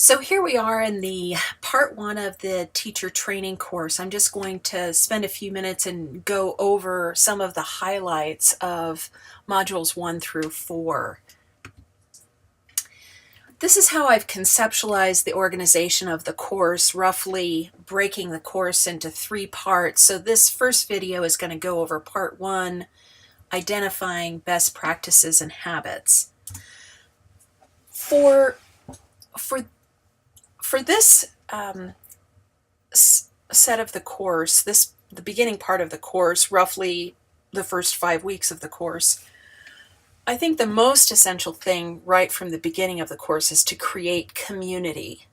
So here we are in the part one of the teacher training course. I'm just going to spend a few minutes and go over some of the highlights of modules 1 through 4. This is how I've conceptualized the organization of the course, roughly breaking the course into 3 parts. So this first video is going to go over part 1, identifying best practices and habits. For this set of the course, the beginning part of the course, roughly the first 5 weeks of the course, I think the most essential thing right from the beginning of the course is to create community.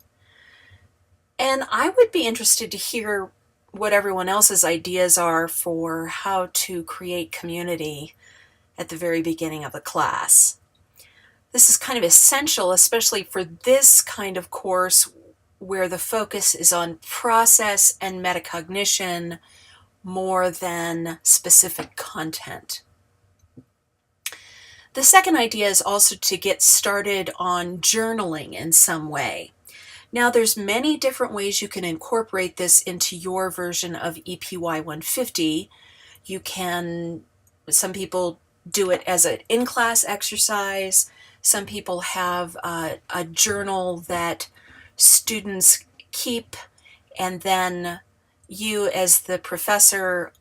And I would be interested to hear what everyone else's ideas are for how to create community at the very beginning of the class. This is kind of essential, especially for this kind of course where the focus is on process and metacognition more than specific content. The second idea is also to get started on journaling in some way. Now, there's many different ways you can incorporate this into your version of EPY 150. Some people do it as an in-class exercise. Some people have a journal that students keep, and then you as the professor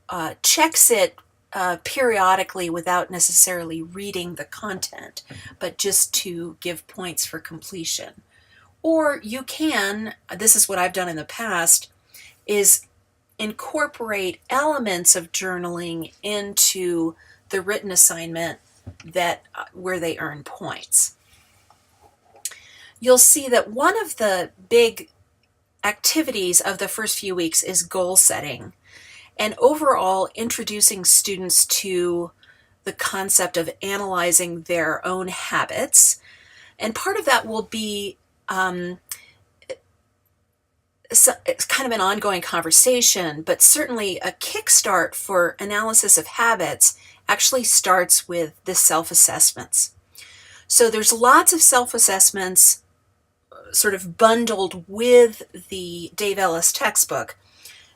checks it periodically without necessarily reading the content, but just to give points for completion. Or you can, this is what I've done in the past, is incorporate elements of journaling into the written assignment where they earn points. You'll see that one of the big activities of the first few weeks is goal setting and overall introducing students to the concept of analyzing their own habits. And part of that will be it's kind of an ongoing conversation, but certainly a kickstart for analysis of habits actually starts with the self-assessments. So there's lots of self-assessments sort of bundled with the Dave Ellis textbook.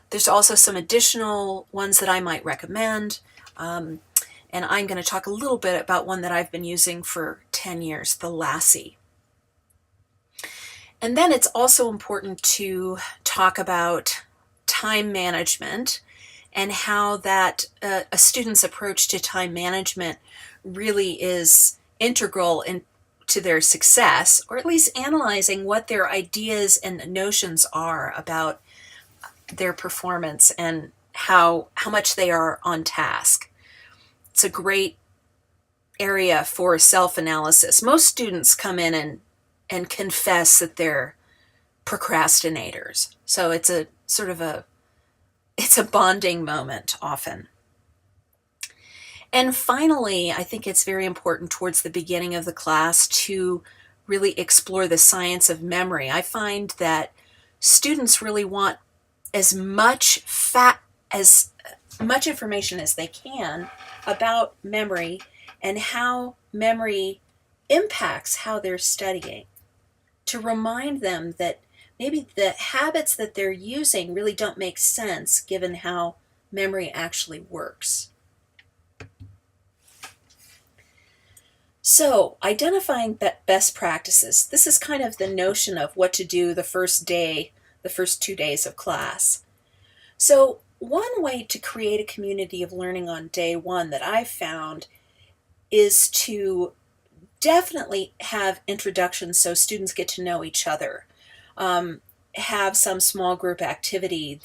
There's also some additional ones that I might recommend, and I'm going to talk a little bit about one that I've been using for 10 years, the LASSI. And then it's also important to talk about time management and how that a student's approach to time management really is integral to their success, or at least analyzing what their ideas and notions are about their performance and how much they are on task. It's a great area for self-analysis. Most students come in and confess that they're procrastinators. So it's a sort of it's a bonding moment often. And finally, I think it's very important towards the beginning of the class to really explore the science of memory. I find that students really want as much information as they can about memory and how memory impacts how they're studying, to remind them that maybe the habits that they're using really don't make sense given how memory actually works. So, identifying best practices. This is kind of the notion of what to do the first 2 days of class. So, one way to create a community of learning on day 1 that I've found is to definitely have introductions so students get to know each other. Have some small group activity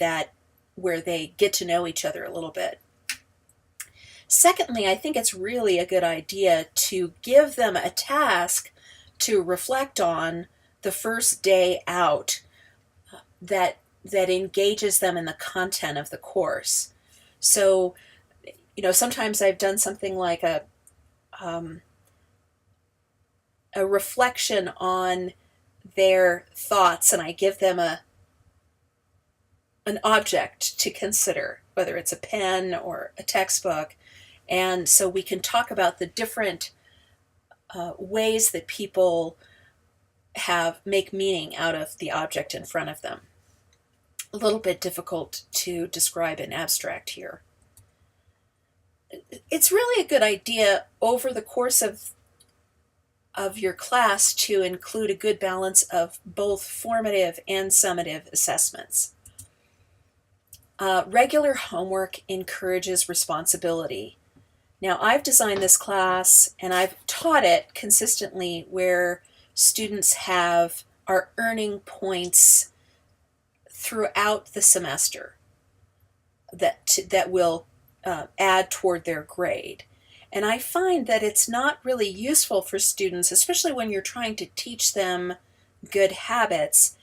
where they get to know each other a little bit. Secondly, I think it's really a good idea to give them a task to reflect on the first day out that engages them in the content of the course. So, sometimes I've done something like a reflection on their thoughts, and I give them an object to consider, whether it's a pen or a textbook. And so we can talk about the different ways that people make meaning out of the object in front of them. A little bit difficult to describe in abstract here. It's really a good idea over the course of your class to include a good balance of both formative and summative assessments. Regular homework encourages responsibility. Now, I've designed this class and I've taught it consistently where students are earning points throughout the semester that will add toward their grade. And I find that it's not really useful for students, especially when you're trying to teach them good habits,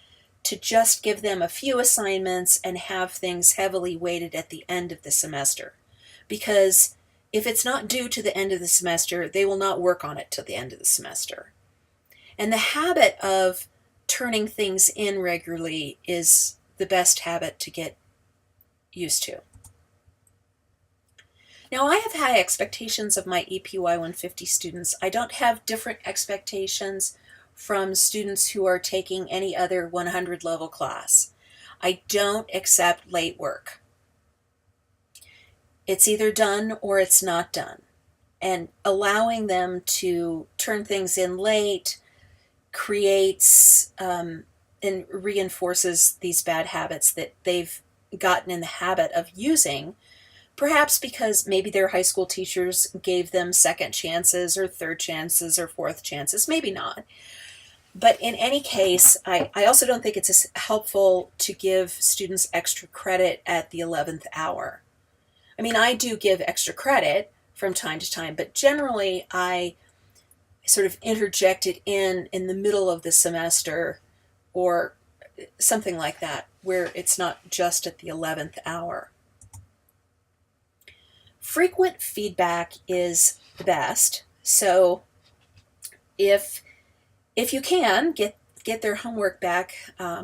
to just give them a few assignments and have things heavily weighted at the end of the semester. Because if it's not due to the end of the semester, they will not work on it till the end of the semester. And the habit of turning things in regularly is the best habit to get used to. Now, I have high expectations of my EPY 150 students. I don't have different expectations from students who are taking any other 100 level class. I don't accept late work. It's either done or it's not done. And allowing them to turn things in late creates and reinforces these bad habits that they've gotten in the habit of using, perhaps because maybe their high school teachers gave them second chances or third chances or fourth chances, maybe not. But in any case, I also don't think it's as helpful to give students extra credit at the 11th hour. I mean, I do give extra credit from time to time, but generally I sort of interject it in the middle of the semester or something like that, where it's not just at the 11th hour. Frequent feedback is the best. So if you can get their homework back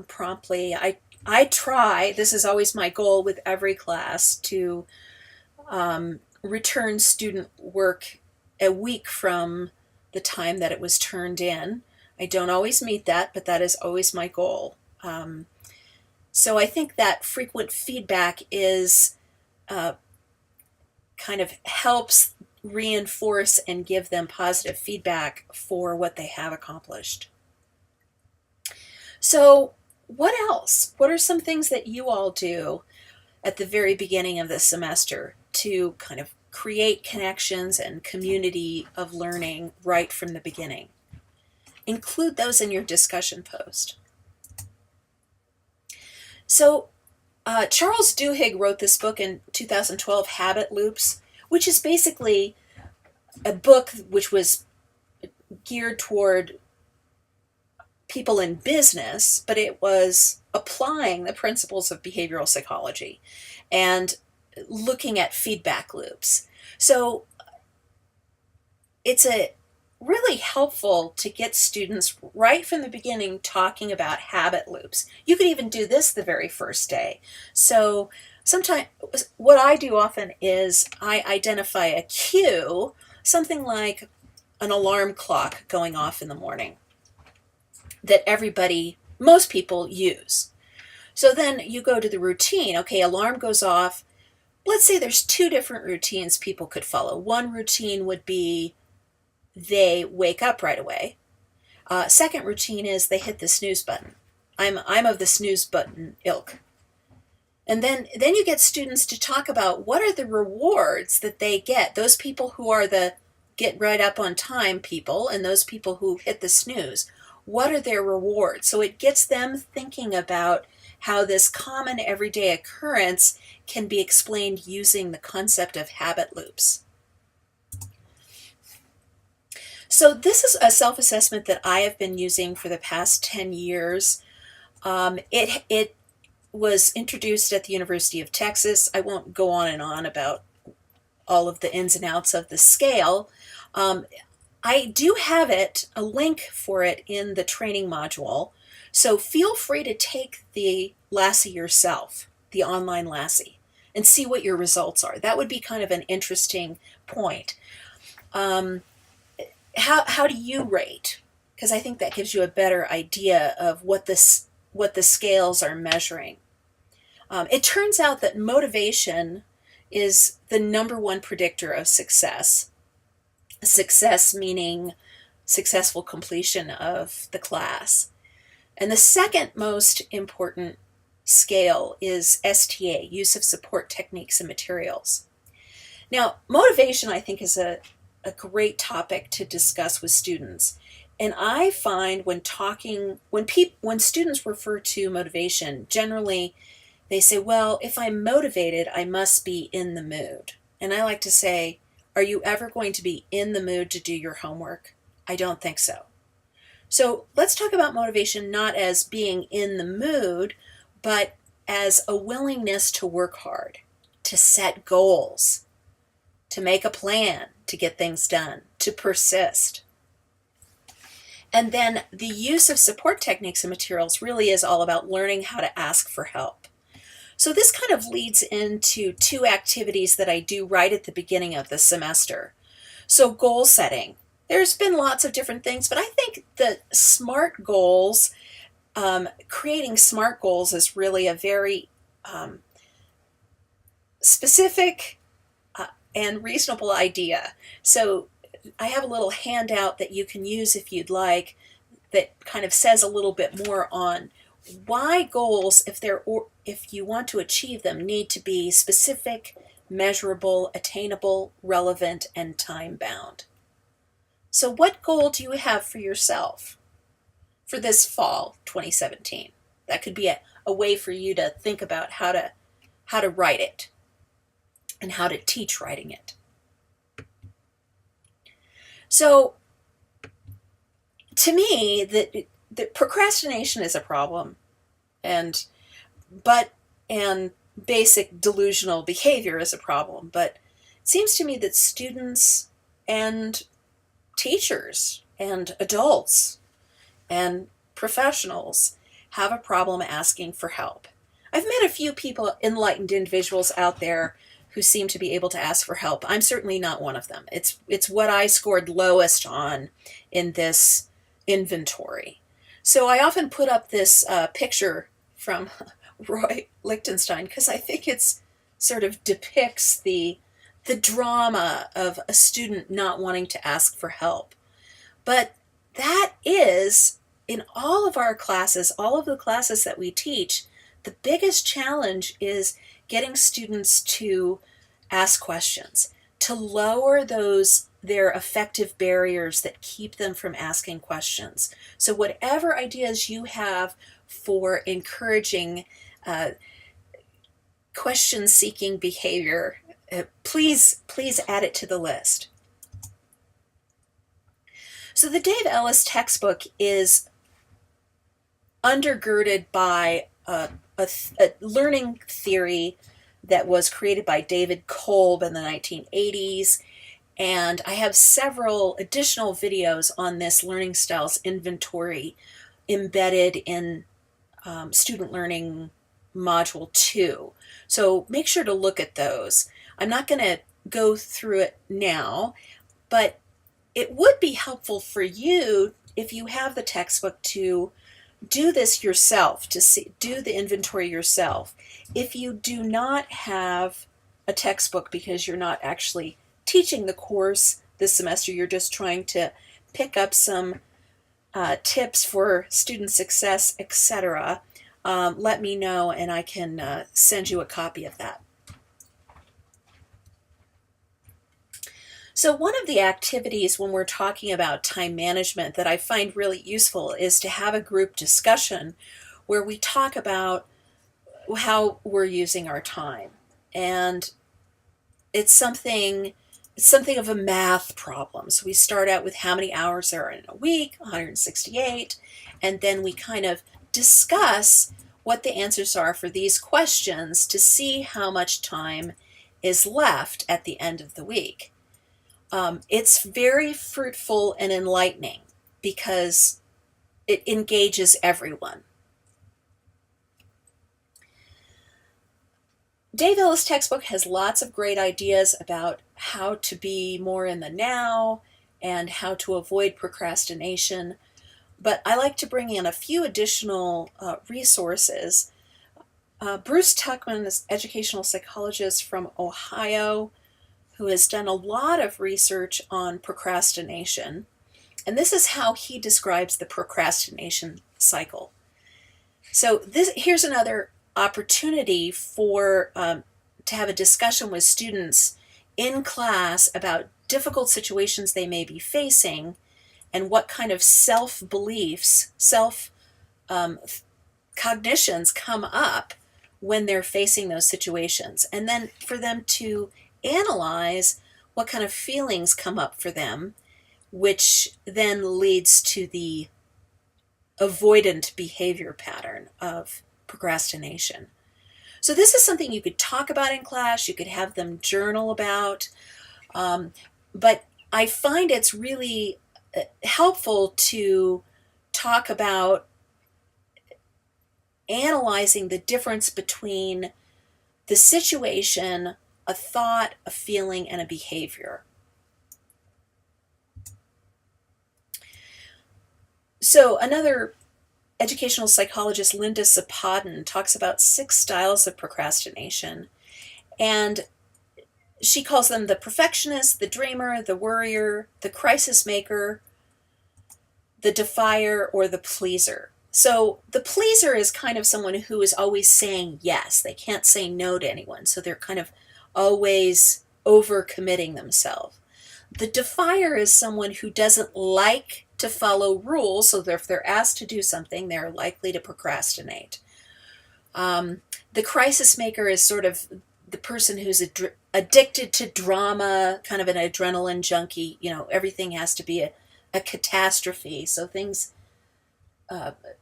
promptly, I try, this is always my goal with every class, to return student work a week from the time that it was turned in. I don't always meet that, but that is always my goal. So I think that frequent feedback is kind of helps reinforce and give them positive feedback for what they have accomplished. So what else? What are some things that you all do at the very beginning of the semester to kind of create connections and community of learning right from the beginning? Include those in your discussion post. So Charles Duhigg wrote this book in 2012, Habit Loops, which is basically a book which was geared toward people in business, but it was applying the principles of behavioral psychology and looking at feedback loops. So it's really helpful to get students right from the beginning talking about habit loops. You could even do this the very first day. So sometimes what I do often is I identify a cue, something like an alarm clock going off in the morning that most people use. So then you go to the routine. Okay, alarm goes off. Let's say there's two different routines people could follow. One routine would be they wake up right away. Second routine is they hit the snooze button. I'm of the snooze button ilk. And then you get students to talk about what are the rewards that they get. Those people who are the get right up on time people and those people who hit the snooze. What are their rewards? So it gets them thinking about how this common everyday occurrence can be explained using the concept of habit loops. So this is a self-assessment that I have been using for the past 10 years. It was introduced at the University of Texas. I won't go on and on about all of the ins and outs of the scale. I do have a link for it in the training module. So feel free to take the LASSI yourself, the online LASSI, and see what your results are. That would be kind of an interesting point. How do you rate because I think that gives you a better idea of what the scales are measuring. It turns out that motivation is the #1 predictor of success. Success meaning successful completion of the class. And the second most important scale is STA, use of support techniques and materials. Now, motivation, I think, is a great topic to discuss with students. And I find when students refer to motivation, generally they say, well, if I'm motivated, I must be in the mood. And I like to say, are you ever going to be in the mood to do your homework? I don't think so. So let's talk about motivation not as being in the mood, but as a willingness to work hard, to set goals, to make a plan, to get things done, to persist. And then the use of support techniques and materials really is all about learning how to ask for help. So this kind of leads into 2 activities that I do right at the beginning of the semester. So goal setting. There's been lots of different things, but I think that SMART goals, creating SMART goals is really a very specific and reasonable idea. So I have a little handout that you can use if you'd like that kind of says a little bit more on why goals, if you want to achieve them, need to be specific, measurable, attainable, relevant, and time-bound. So what goal do you have for yourself for this fall 2017? That could be a way for you to think about how to write it and how to teach writing it. So to me, the procrastination is a problem, and basic delusional behavior is a problem. But it seems to me that students and teachers and adults and professionals have a problem asking for help. I've met a few people, enlightened individuals out there who seem to be able to ask for help. I'm certainly not one of them. It's what I scored lowest on in this inventory. So I often put up this picture from Roy Lichtenstein because I think it's sort of depicts the drama of a student not wanting to ask for help. But that is, in all of our classes, all of the classes that we teach, the biggest challenge is getting students to ask questions, to lower their effective barriers that keep them from asking questions. So whatever ideas you have for encouraging question-seeking behavior, please add it to the list. So the Dave Ellis textbook is undergirded by a learning theory that was created by David Kolb in the 1980s. And I have several additional videos on this learning styles inventory embedded in Student Learning Module 2. So make sure to look at those. I'm not going to go through it now, but it would be helpful for you, if you have the textbook, to do this yourself, do the inventory yourself. If you do not have a textbook because you're not actually teaching the course this semester, you're just trying to pick up some tips for student success, etc., let me know and I can send you a copy of that. So one of the activities when we're talking about time management that I find really useful is to have a group discussion where we talk about how we're using our time. And it's something of a math problem. So we start out with how many hours there are in a week, 168, and then we kind of discuss what the answers are for these questions to see how much time is left at the end of the week. It's very fruitful and enlightening because it engages everyone. Dave Ellis' textbook has lots of great ideas about how to be more in the now and how to avoid procrastination. but I like to bring in a few additional resources. Bruce Tuckman is an educational psychologist from Ohio who has done a lot of research on procrastination. And this is how he describes the procrastination cycle. So here's another opportunity for to have a discussion with students in class about difficult situations they may be facing and what kind of self-beliefs, self-cognitions come up when they're facing those situations. And then for them to analyze what kind of feelings come up for them, which then leads to the avoidant behavior pattern of procrastination. So this is something you could talk about in class, you could have them journal about, but I find it's really helpful to talk about analyzing the difference between the situation, a thought, a feeling, and a behavior. So another educational psychologist, Linda Sapadin, talks about 6 styles of procrastination, and she calls them the perfectionist, the dreamer, the worrier, the crisis maker, the defier, or the pleaser. So the pleaser is kind of someone who is always saying yes. They can't say no to anyone, so they're kind of always overcommitting themselves. The defier is someone who doesn't like to follow rules, so if they're asked to do something, they're likely to procrastinate. The crisis maker is sort of the person who's addicted to drama, kind of an adrenaline junkie. You know, everything has to be a catastrophe, so things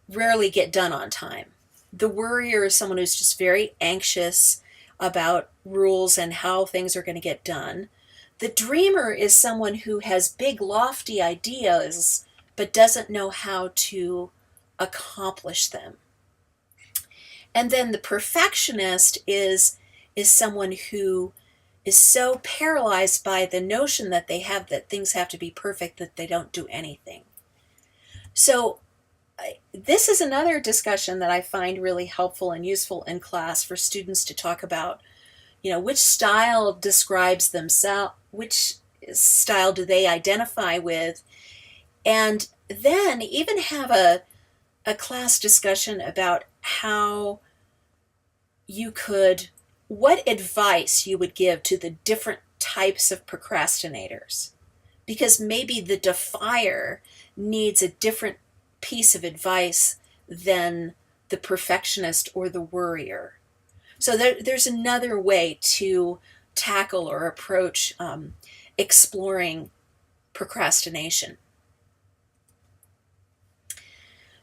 rarely get done on time. The worrier is someone who's just very anxious about rules and how things are going to get done. The dreamer is someone who has big, lofty ideas but doesn't know how to accomplish them. And then the perfectionist is someone who is so paralyzed by the notion that they have that things have to be perfect that they don't do anything. So this is another discussion that I find really helpful and useful in class for students to talk about, you know, which style describes themselves, which style do they identify with, and then even have a class discussion about how you could, what advice you would give to the different types of procrastinators. Because maybe the defier needs a different piece of advice than the perfectionist or the worrier. So there's another way to tackle or approach exploring procrastination.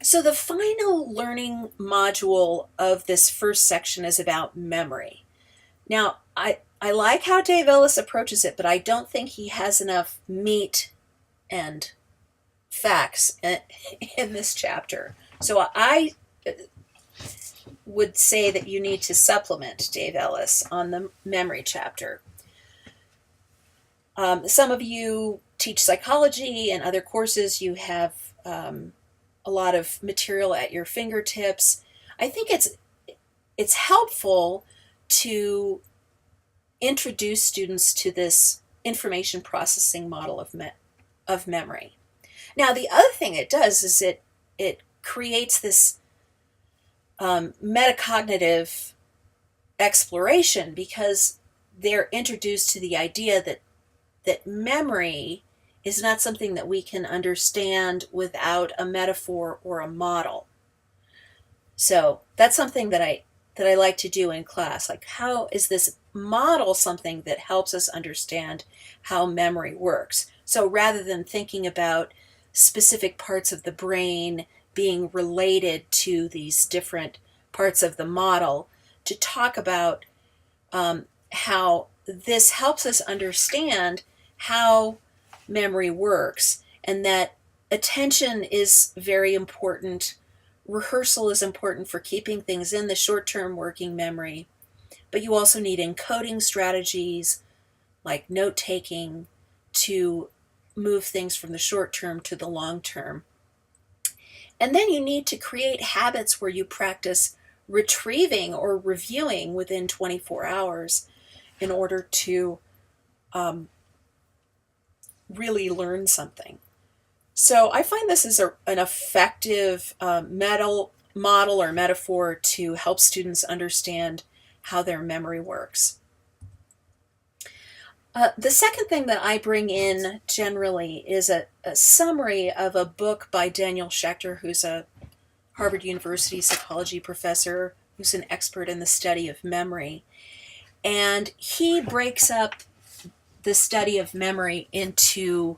So the final learning module of this first section is about memory. Now, I like how Dave Ellis approaches it, but I don't think he has enough meat and facts in this chapter. So I would say that you need to supplement Dave Ellis on the memory chapter. Some of you teach psychology and other courses. You have a lot of material at your fingertips. I think it's helpful to introduce students to this information processing model of memory. Now, the other thing it does is it creates this metacognitive exploration, because they're introduced to the idea that memory is not something that we can understand without a metaphor or a model. So that's something that I like to do in class. Like, how is this model something that helps us understand how memory works? So rather than thinking about specific parts of the brain being related to these different parts of the model, to talk about how this helps us understand how memory works, and that attention is very important. Rehearsal is important for keeping things in the short-term working memory, but you also need encoding strategies like note-taking to move things from the short term to the long term. And then you need to create habits where you practice retrieving or reviewing within 24 hours in order to really learn something. So I find this is an effective model or metaphor to help students understand how their memory works. The second thing that I bring in generally is a summary of a book by Daniel Schacter, who's a Harvard University psychology professor who's an expert in the study of memory. And he breaks up the study of memory into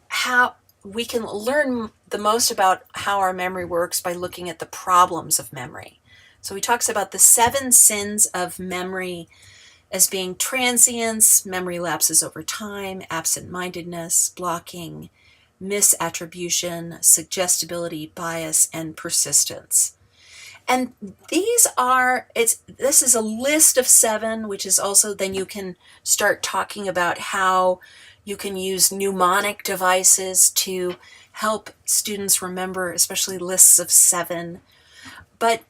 how we can learn the most about how our memory works by looking at the problems of memory. So he talks about the 7 sins of memory as being transience, memory lapses over time, absent-mindedness, blocking, misattribution, suggestibility, bias, and persistence. And this is a list of 7, which is also, then you can start talking about how you can use mnemonic devices to help students remember, especially lists of 7. But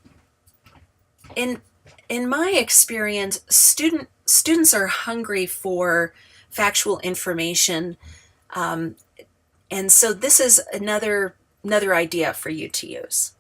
in my experience, students are hungry for factual information, and so this is another idea for you to use.